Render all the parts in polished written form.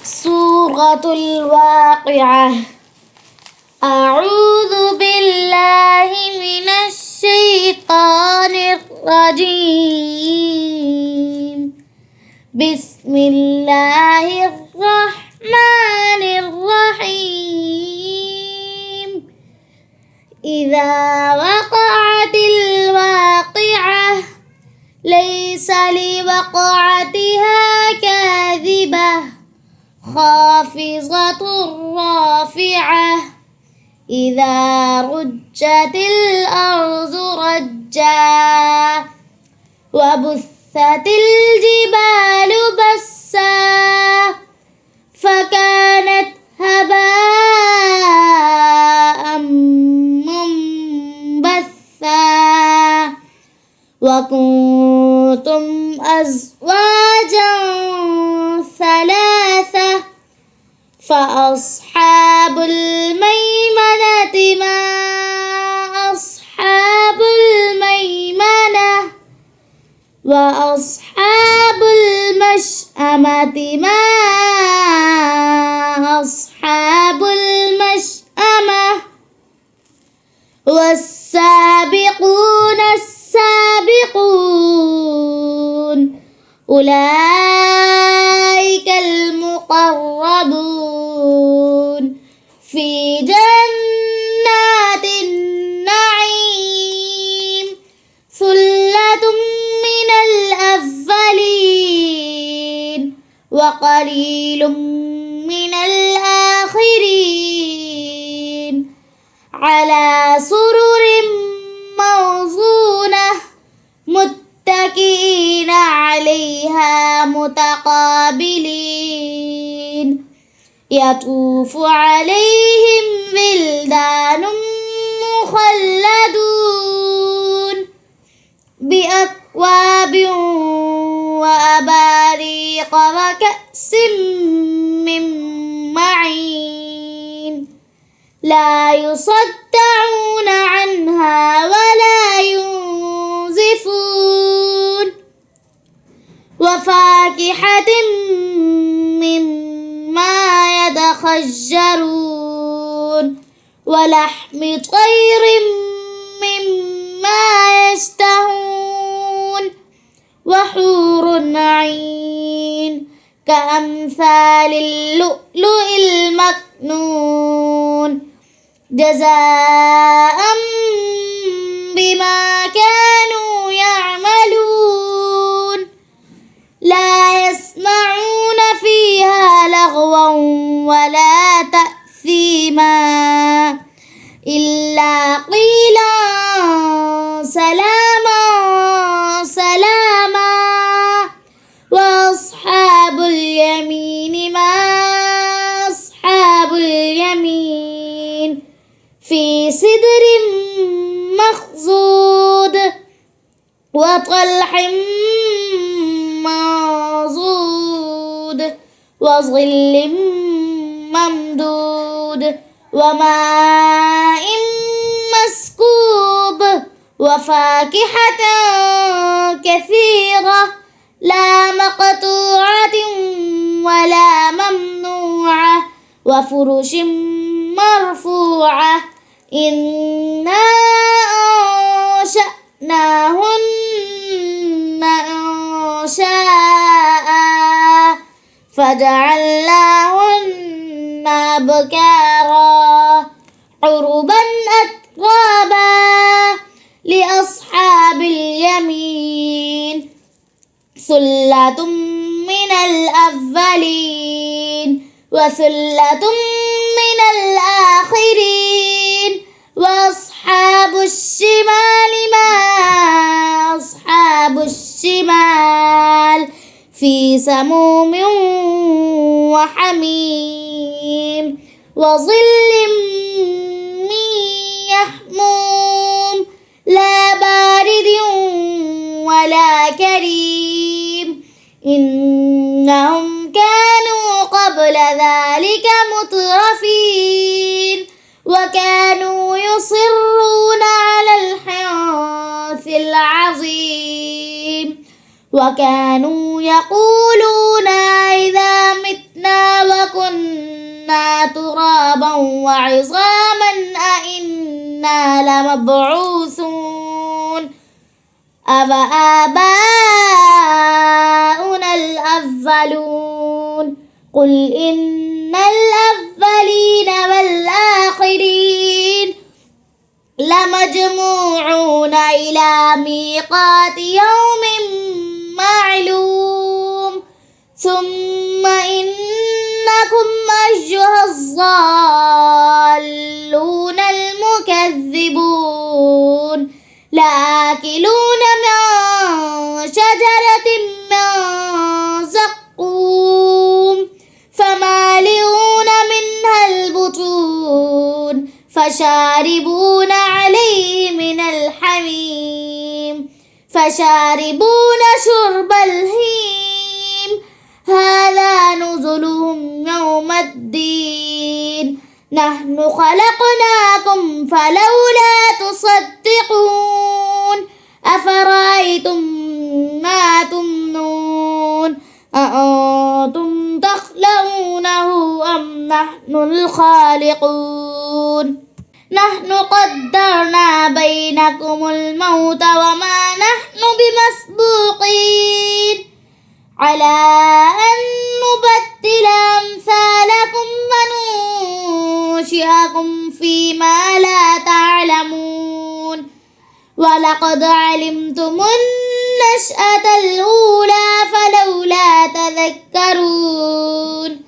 سورة الواقعة. أعوذ بالله من الشيطان الرجيم. بسم الله الرحمن الرحيم. إذا وقعت الواقعة ليس لوقعتها كاذبة خافضة رافعة. إذا رجت الأرض رجا وبثت الجبال بسا فكانت هباء منبثا. وكنتم أزواجا ثلاثة فأصحاب الميمنة ما أصحاب الميمنة وأصحاب المشأمة ما أصحاب المشأمة. والسابقون السابقون أولئك المقربون في جنات النعيم. ثلة من الأولين وقليل من الآخرين. على سرر موضونة متكئين عليها متقابلين. يطوف عليهم ولدان مخلدون بأكواب وأباريق وكأس من معين. لا يصدعون عنها ولا ينزفون. وفاكهة مما يتخيرون ولحم طير مما يشتهون. وحور عين كأمثال اللؤلؤ المكنون جزاء بما كانوا يعملون. لا يسمعون فيها لغوا ولا تأثيما إلا قيلا سلاما سلاما. وأصحاب اليمين ما أصحاب اليمين في سدر مخضود وطلح منضود وظل ممدود وماء مسكوب وفاكهة كثيرة لا مقطوعة ولا ممنوعة وفرش مرفوعة. إنا أنشأناهن إنشاء فجعلناهن أبكارا عربا أترابا لأصحاب اليمين. ثلة من الأولين وثلة من الآخرين. وأصحاب الشمال ما أصحاب الشمال في سموم وحميم وظل من يحموم لا بارد ولا كريم. إنهم كانوا قبل ذلك مترفين وكانوا يصرون على الحنث العظيم وكانوا يقولون إذا متنا وعظاما أئنا لمبعوثون أفآباؤنا الأولون قل إن الأولين والآخرين لمجموعون إلى ميقات يوم معلوم ثم إنكم أيها الضالون المكذبون لآكلون من شجرة من زقوم فمالئون منها البطون فشاربون عليه من الحميم فشاربون شرب الهيم هذا نزلهم يوم الدين نحن خلقناكم فلولا تصدقون أفرأيتم ما تمنون أأنتم تخلقونه أم نحن الخالقون نحن قدرنا بينكم الموت وما نحن بمسبوقين على أن نبدل أمثالكم وننشئكم فيما لا تعلمون ولقد علمتم النشأة الأولى فلولا تذكرون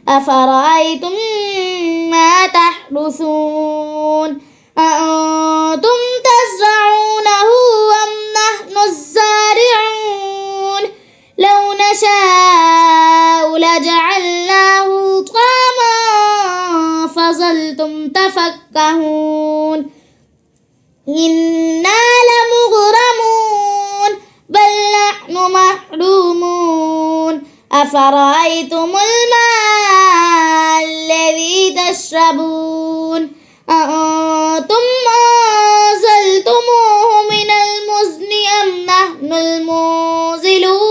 أفرأيتم ما تحرثون أأنتم تزرعونه أم نحن الزارعون لو نشاء لجعلناه طعاما فظلتم تفكهون إنا لمغرمون بل نحن محرومون أفرأيتم الماء الذي تشربون أأنتم أنزلتموه من المزن أم نحن المنزلون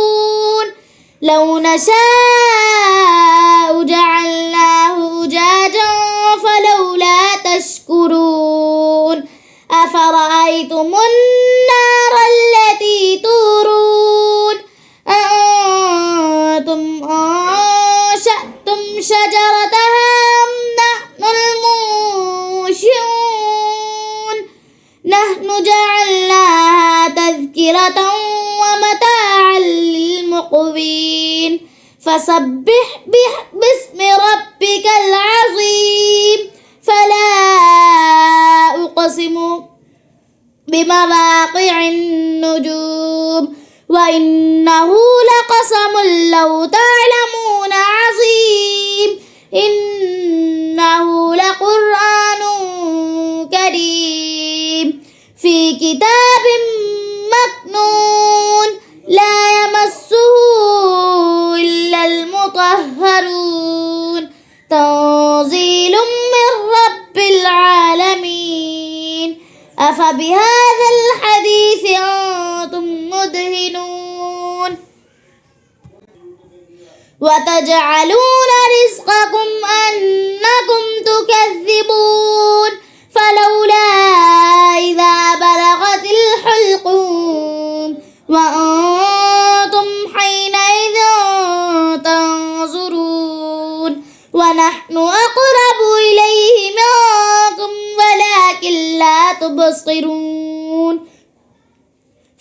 لو نشاء جعلناه أجاجا فلولا تشكرون أفرأيتم النار التي تورون أأنتم أنشأتم شجرتها أم نحن المنشئون نحن جعلناها تذكرة ومتاعا للمقوين فسبح باسم ربك العظيم فلا أقسم بمواقع النجوم وإنه لقسم لو تعلمون عظيم إنه لقرآن كريم في كتاب مكنون لا يمسه إلا المطهرون تنزيل من رب العالمين أفبهذا الحديث أنتم مدهنون وتجعلون رزقكم أنكم تكذبون فلولا إذا بلغت الحلقوم وأنتم حينئذ تنظرون ونحن أقرب إليه منكم ولكن لا تبصرون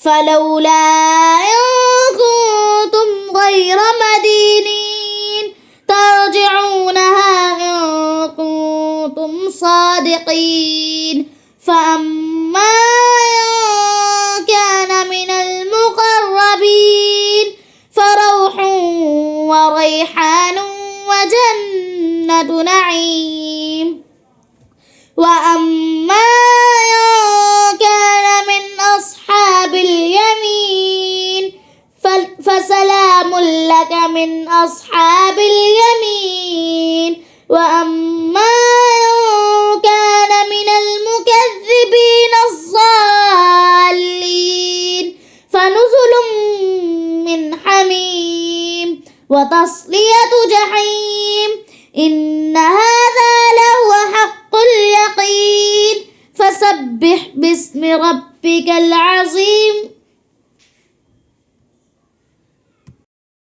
فلولا إن كنتم غير مدينين ترجعونها إن كنتم صادقين فأما إن كان من المقربين فروح وريحان وجنة نعيم وأما إن كان من أصحاب اليمين فسلام لك من أصحاب اليمين وأما إن كان من المكذبين الضالين فنزل من حميم وتصلية جحيم إن هذا لهو فسبح باسم ربك العظيم.